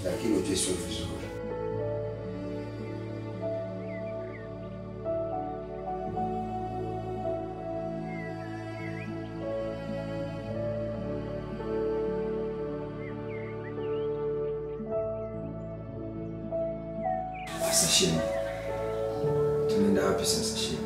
lakini ujue sio vizuri. Sasa Sheni, tunaenda wapi sasa Sheni?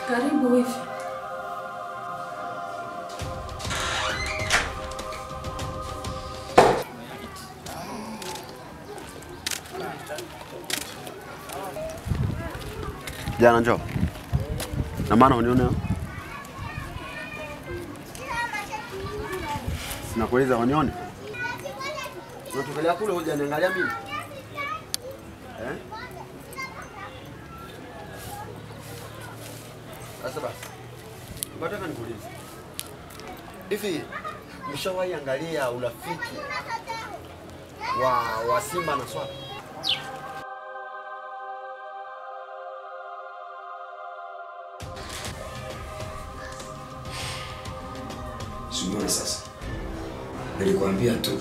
Karibu wifi. Jana njoo. Na maana unione? Sinakuuliza unione? Unatokelea kule hujaniangalia mimi? Sasa basi. Nataka nikuulize. Hivi mshawahi angalia urafiki wa Simba na Swala? Simone sasa. Nilikwambia tu.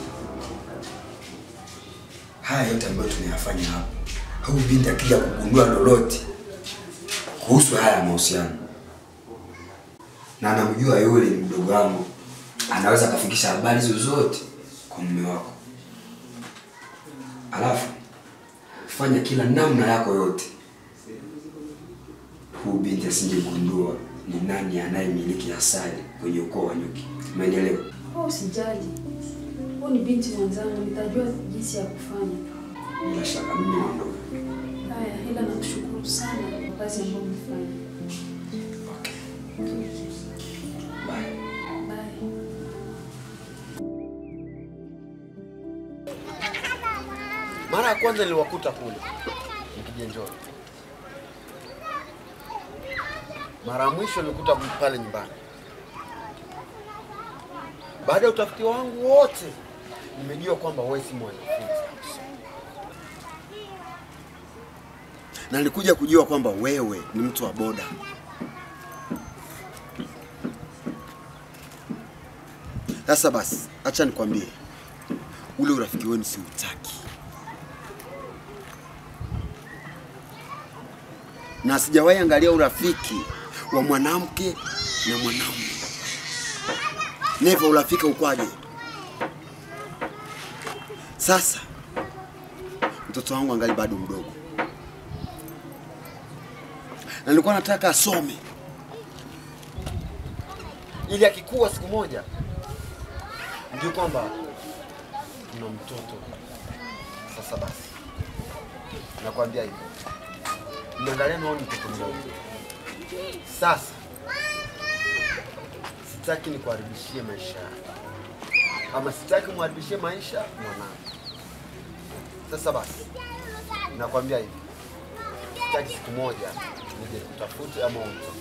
Haya yote ambayo tunayafanya hapa. Huyu binti akija kugundua lolote kuhusu haya mahusiano, na anamjua yule ni mdogo wangu, anaweza kufikisha habari zozote kwa mume wako. Alafu fanya kila namna yako yote huyu binti asingegundua ni nani anayemiliki asali kwenye ukoo wa nyuki. Umeelewa? Usijali. Huyu ni binti mwanzangu, nitajua jinsi ya kufanya. Bila shaka mimi naondoka. Haya, ila nakushukuru sana kwa kazi ambayo umefanya. Okay. Bye. Bye. Mara ya kwanza niliwakuta kule nikijenjoy. Mara mwisho nilikuta pale nyumbani. Baada ya utafiti wangu wote nimejua kwamba wewe si mwanafunzi. Na nilikuja kujua kwamba wewe ni mtu wa boda. Sasa basi, acha nikwambie. Ule urafiki wenu si utaki. Na sijawahi angalia urafiki wa mwanamke na mwanamume. Never urafiki ukwaje. Sasa mtoto wangu angali bado mdogo. Na nilikuwa nataka asome ili akikua siku moja ndio kwamba tuna mtoto. Sasa basi nakwambia hivi, niangalia naona mtoto mdogo. Sasa sitaki nikuharibishie maisha ama sitaki muharibishie maisha mwanangu. Sasa basi nakwambia hivi, sitaki siku moja nije kutafute ama unto.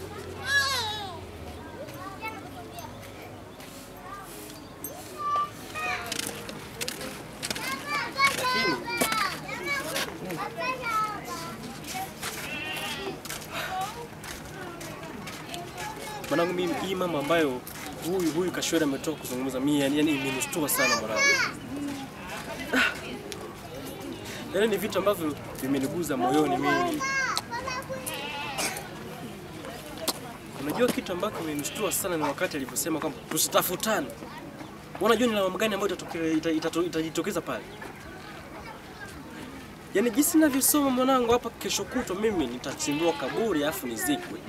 Mwanangu mimi hii mama ambayo huyu Kashwera ametoka kuzungumza mimi yani imenishtua sana mwanangu. Yaani ni vitu ambavyo vimeniguza moyoni mimi. Unajua kitu ambacho kimenishtua sana ni wakati aliposema kwamba tusitafutane. Unajua ni mambo gani ambayo itajitokeza pale? Yaani jinsi ninavyosoma mwanangu hapa, kesho kutwa mimi nitachimbua kaburi afu nizikwe.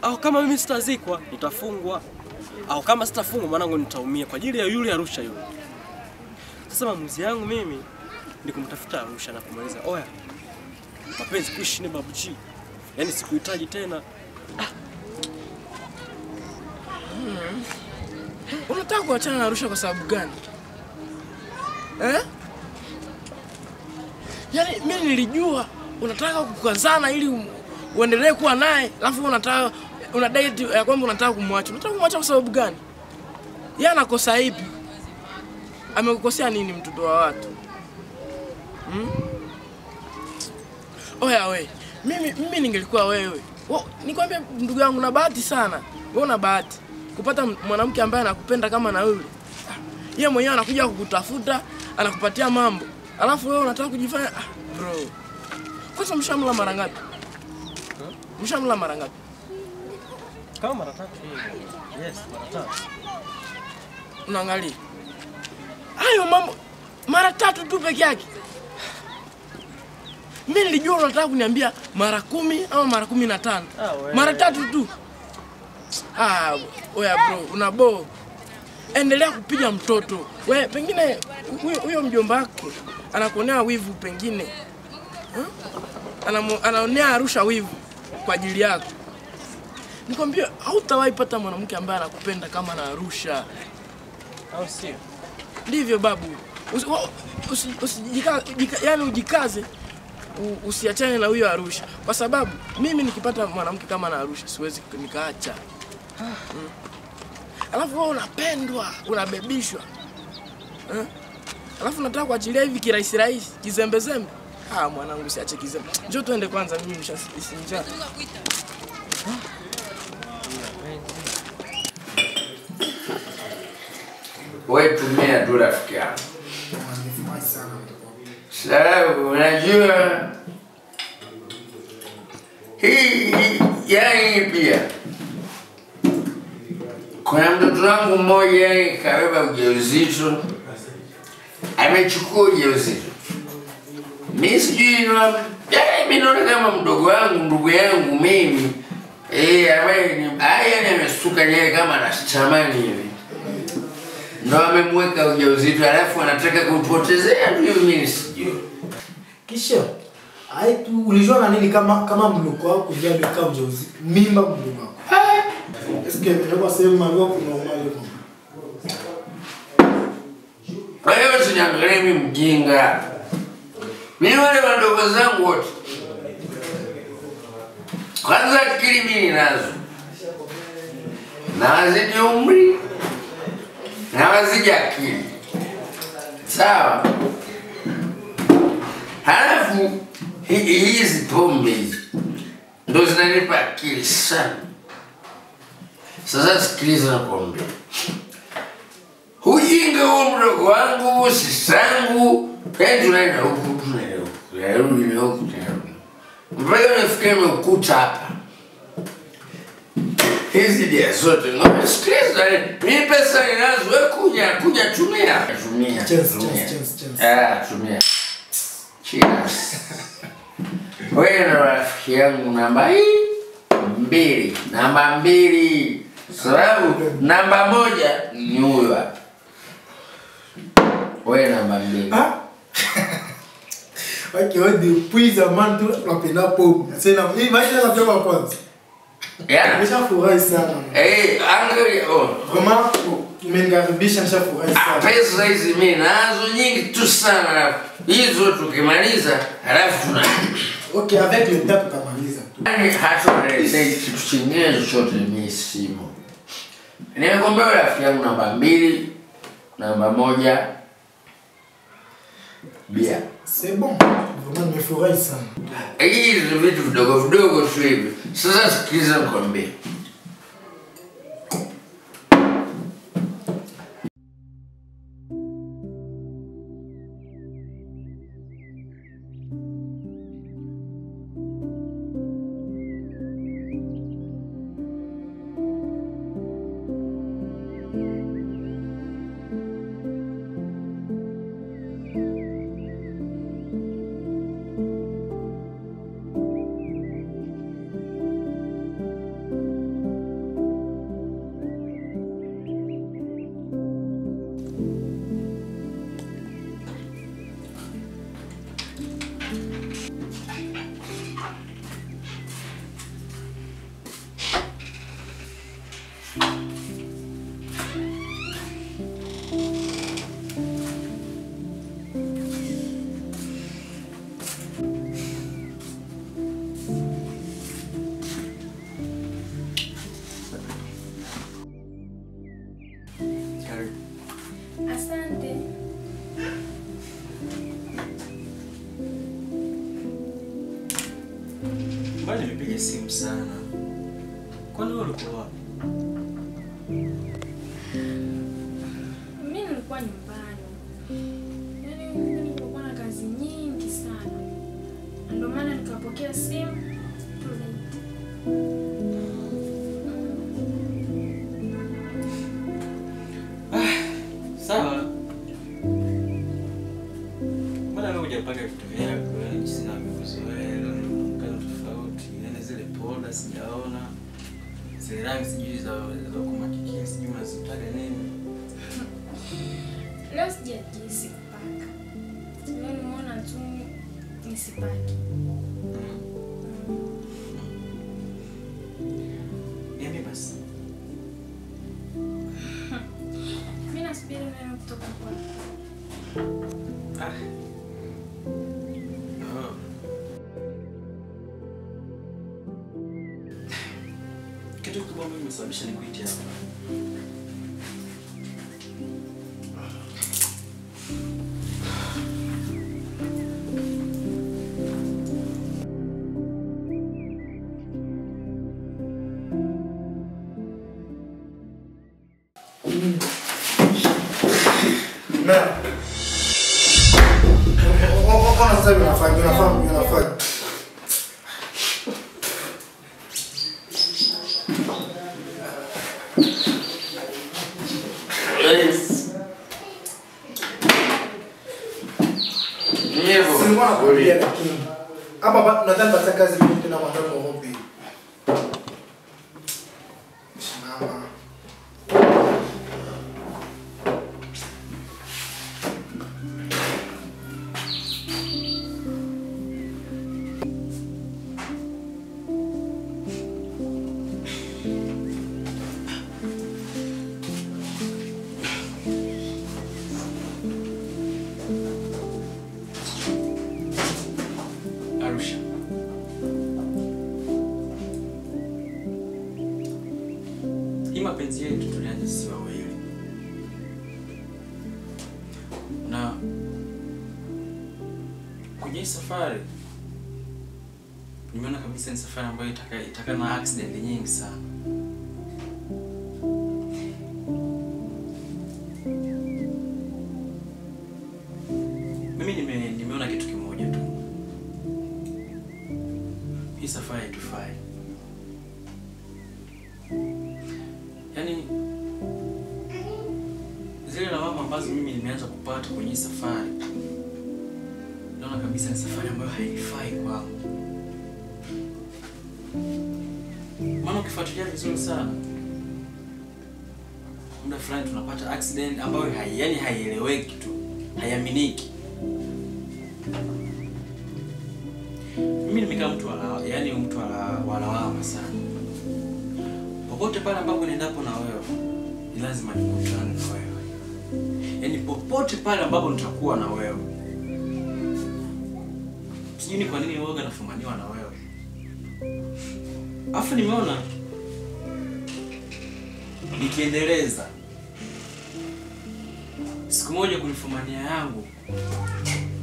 Au kama mimi sitazikwa nitafungwa. au kama sitafungwa mwanangu nitaumia kwa ajili ya yule Arusha yule. Sasa maamuzi yangu mimi ni kumtafuta Arusha na kumweleza, oya, mapenzi kuishi ni babu G. Yaani sikuhitaji tena. Unataka kuachana na Arusha kwa sababu gani? Yaani mimi nilijua unataka kukazana ili uendelee kuwa naye, alafu una date ya kwamba unataka kumwacha. Unataka kumwacha kwa sababu gani? Yeye anakosa ipi? Amekukosea nini mtoto wa watu? Oya we, mimi ningelikuwa wewe. Nikwambia ndugu yangu, na bahati sana. Wewe una bahati kupata mwanamke ambaye anakupenda kama na yule. Yeye mwenyewe anakuja kukutafuta, anakupatia mambo. Alafu wewe unataka kujifanya bro. Kwanza mshamla mara ngapi? Mshamla mara ngapi? Kama mara 3 hivi. Yes, mara 3. Unaangalia. Hayo mambo mara 3 tu peke yake. Mimi nilijua unataka kuniambia mara 10 au mara 15. Mara 3 tu. Oya bro, unabo. Endelea kupiga mtoto. Wewe pengine huyo mjomba wako anakuonea wivu pengine. Anaonea Arusha wivu kwa ajili yako. Nikwambia hautawahi pata mwanamke ambaye anakupenda kama na Arusha. Au sio? Ndivyo babu. Yaani ujikaze usiachane na huyo Arusha. Kwa sababu mimi nikipata mwanamke kama na Arusha siwezi nikaacha. Alafu wewe unapendwa, unabebishwa. Alafu nataka kuachilia hivi kirahisi kizembezembe. Mwanangu usiache kizembe. Njoo tuende kwanza, mimi nishasinja. Wewe tumia tu rafiki yangu. Sababu unajua hii yani pia kuna mtoto wangu mmoja yani kabeba ujauzito, amechukua ujauzito. Mimi sijui mimi naona kama ndugu yangu mimi yani amesuka yeye kama anastamani hivi. Ndio amemweka ujauzito alafu anataka kupotezea tu mimi sijui. Kisha tu ulijua na nini kama mloko wako ndio amekaa ujauzito mimba mdogo wako. Eske ndio sema leo kuna umali kwa. Kwa hiyo siniangalie mimi mjinga. Mimi wale wadogo zangu wote. Kwanza akili mimi nazo. Na wazidi umri. Na wazidi akili. Sawa. Halafu hizi pombe ndo zinanipa akili sana. Sasa sikiliza na pombe. Ujinga huo mdogo wangu, sisangu, tunaenda huku, tunaenda huku. Mpaka nafikia nimekuta hapa. Hizi dia zote, sikiliza, mimi pesa ninazo, wewe kuja tumia. Tumia. Cheers. Wewe na rafiki yangu namba 2. Sababu namba 1 ni huyo hapa. Wewe namba 2. Okay, depuis zaman tu tunapenda pop. Sasa mimi maisha yanapenda kwanza. Nimeshafurahi sana. Angalia Kama umenikaribisha nishafurahi sana. Pesa hizi mimi nazo nyingi tu sana. Hizo tukimaliza halafu tuna Okay, avec le temps tutamaliza tu. Yaani hatuelezei kitu kingine chochote mimi simu. Nimekwambia rafiki yangu namba 2, namba 1 bia. C'est bon. Vraiment nimefurahi sana. Hizi vitu vidogo tu hivi. Sasa sikiliza nikwambie. nipigie simu sana. Kwani wewe ulikuwa wapi? Mimi nilikuwa nyumbani. Yaani nilikuwa na kazi nyingi sana. Ndio maana nikapokea simu too late. Sawa. Mbona leo hujapaka vitu vyako? Sina mikuzoea, mkano tofauti. Yaani zile poda sijaona. Zile rangi sijui za kumakikia, sijui unazitaka nini. Leo sijajisi kupaka. Leo nimeona tu nisipaki. Niambie basi. Mimi nasubiri neno kutoka kwako. Kitu kikubwa mimi kimesababisha nikuite hapa. Unafanya. Hapa nadhani bata kazi nyingi na madam Mohobi. Mama. Arusha. Hii mapenzi yetu tulianza sisi wawili. Na kwenye safari nimeona kabisa ni safari ambayo itaka na accident nyingi sana. Mimi nimeona kitu kimoja tu. Hii safari haitufai. Yaani zile lawama ambazo mimi nimeanza kupata kwenye safari, naona kabisa ni safari ambayo haifai kwangu. Maana ukifuatilia vizuri sana, muda fulani tunapata accident ambayo haieleweki tu, haiaminiki. Mimi nimekaa mtu wa lawama sana. Popote pale ambapo niendapo na wewe, ni lazima nikutane na wewe. Yaani popote pale ambapo nitakuwa na wewe. Sijui ni kwa nini wewe unafumaniwa na wewe. Afu nimeona nikiendeleza siku moja kunifumania yangu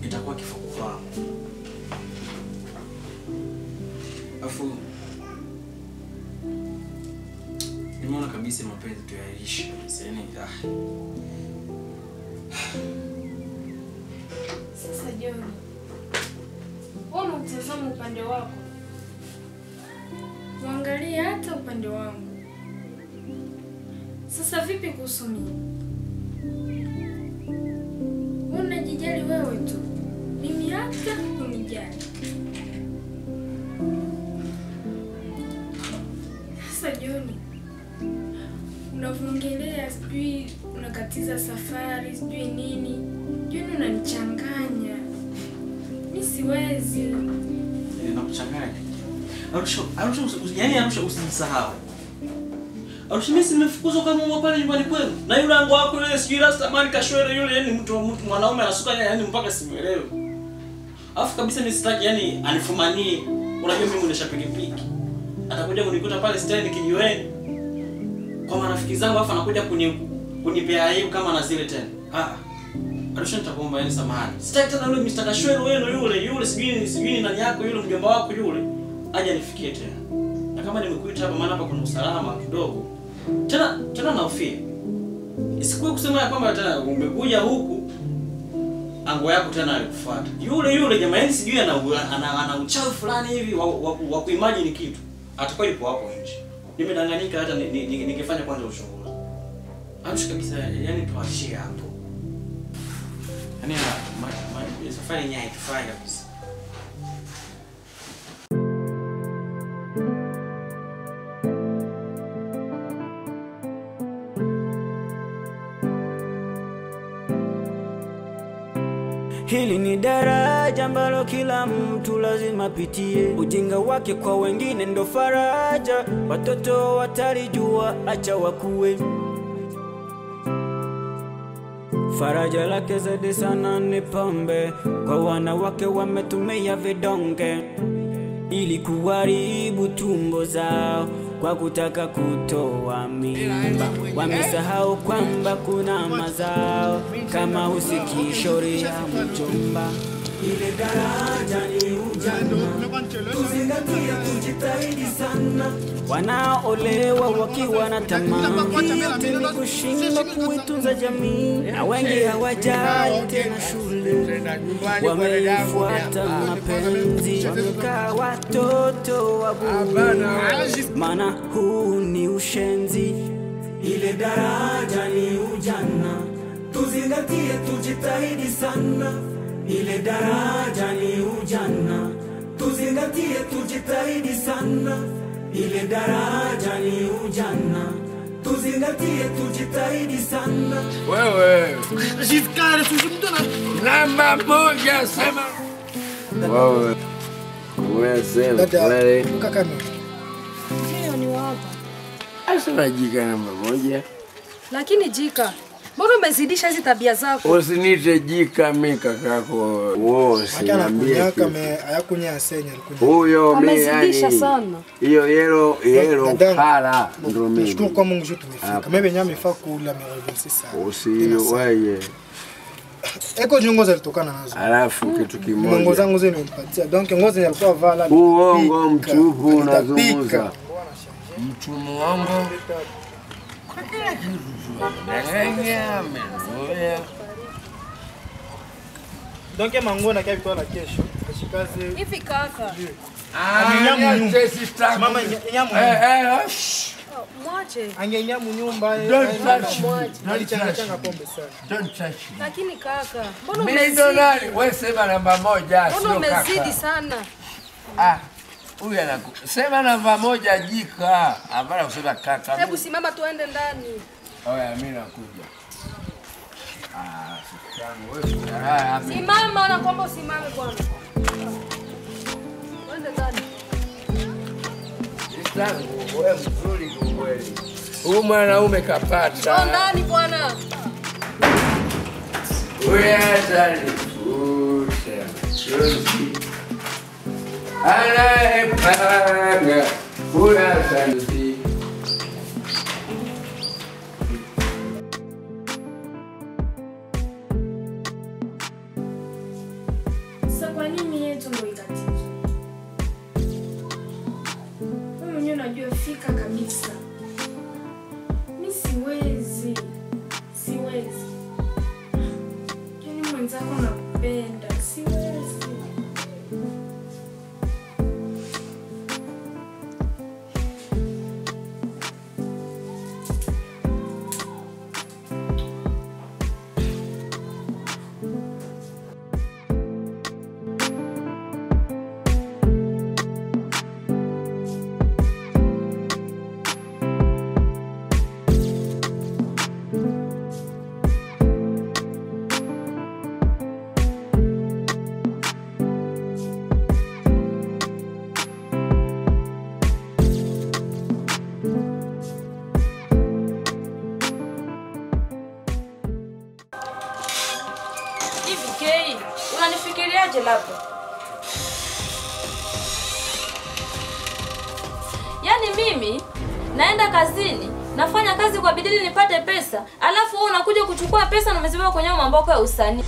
itakuwa kifo kwangu. Afu nimeona kabisa mapenzi tuyaishi. Yaani Sasa John, wewe unatazama upande wako. Muangalie hata upande wangu. Sasa vipi kuhusu mimi? Unajijali wewe tu. Mimi hata kunijali. Sasa John, unavungelea sijui unakatiza safari sijui nini. John unanichanganya. Mimi siwezi. Nakuchanganya. Arusha usisahau. Arusha mimi nimefukuzwa kama mwa pale nyumbani kwenu. Na yule ango wako yule sijui rasta man kashwele yule yani mtu mwanaume anasuka yani mpaka simuelewe. Alafu kabisa mimi sitaki yani anifumanie. Unajua mimi ndesha pikipiki. Atakuja kunikuta pale stand kijiweni. Kwa marafiki zangu alafu anakuja kunipea hiyo kama na zile tena. Arusha nitakuomba yani samahani. Sitaki tena yule Mr. Kashwele wewe yule sijui nani yako yule mjomba wako yule. Aje nifikie tena. kama nimekuita hapa maana hapa kuna usalama kidogo. Tena naofia. Isikuwe kusema ya kwamba tena umekuja huku ango yako tena alikufuata. Yule jamaa yeye sijui ana uchawi fulani hivi wa kuimagine kitu. Atakuwa yupo hapo nje. Nimedanganyika hata ningefanya kwanza uchunguzi. Amshi kabisa, yani tuachie hapo. Yaani safari yenyewe haitufai kabisa. Hili ni daraja ambalo kila mtu lazima pitie. Ujinga wake kwa wengine ndo faraja. Watoto watalijua, acha wakue. Faraja lake zaidi sana ni pombe. Kwa wanawake wametumia vidonge ili kuharibu tumbo zao kwa kutaka kutoa mimba. Wamesahau kwamba kuna mazao kama usikii shauri ya mjomba. Ile daraja ni ujana, tuzingatie, tujitahidi sana. Wanaolewa wakiwa na tamaa, yote ni kushindwa kuitunza jamii. Na wengi hawajali tena shule, wamefuata mapenzi, wamekaa watoto wa bure, maana huu ni ushenzi. Ile daraja ni ujana, tuzingatie, tujitahidi sana. Ile daraja ni ujana, tuzingatie, tujitahidi sana. Ile daraja ni ujana, tuzingatie, tujitahidi sana. Wewe Jiskare sujumtana. namba moja sema. Wewe umesema kweli. Kaka mimi. Ndio ni wapa. Asema jika namba moja. Lakini Jika, mbona umezidisha hizi tabia zako? Usinite jika mimi kakako. Wewe usiniambie. Kama hayakunya senya alikuja. Huyo mimi Amezidisha yani. sana. Hiyo yellow kala ndio mimi. Nashukuru kwa Mungu jote tumefika. Mimi nyama ifaa kula mimi sasa. Usiwaye. Eko nyongoza litokana nazo. Alafu kitu kimoja. Mungu zangu zimenipatia. Donc ngozi alikuwa vala. Uongo mtupu unazungumza. Mtu muongo. Kwa kila kitu. Danganya menoya. Donc mango na kia vitwala kesho. Kashikaze. Hivi kaka. Angenyamu nyumba. Mama nyamu. Mwache. Angenyamu nyumba. Don't touch me. Alichanga pombe sana. Don't touch me. Lakini kaka, mbona Mimi ndo umezidi? nani? Wewe sema namba moja sio Mbona kaka. umezidi sana? Huyu sema namba moja jika. Hapana kusema kaka. Hebu simama tuende ndani. Oya mimi nakuja. Sikiangu wewe. Simama na kwamba usimame kwanza. Twende ndani. Tangu wewe mzuri kweli. Huyu mwanaume kapata. Njoo ndani bwana. Wewe ndani. Chozi. Anaepanga. Ula santi. Sasa kwa nini yetu ndio itatizo? Wewe mwenyewe unajua fika kabisa. Mimi siwezi. Yaani mwenzako napenda, siwezi. Hivi Kei, unanifikiriaje labda? Yaani mimi naenda kazini, nafanya kazi kwa bidii nipate pesa, alafu wewe unakuja kuchukua pesa na umezibeba kwenye mambo ya usanii.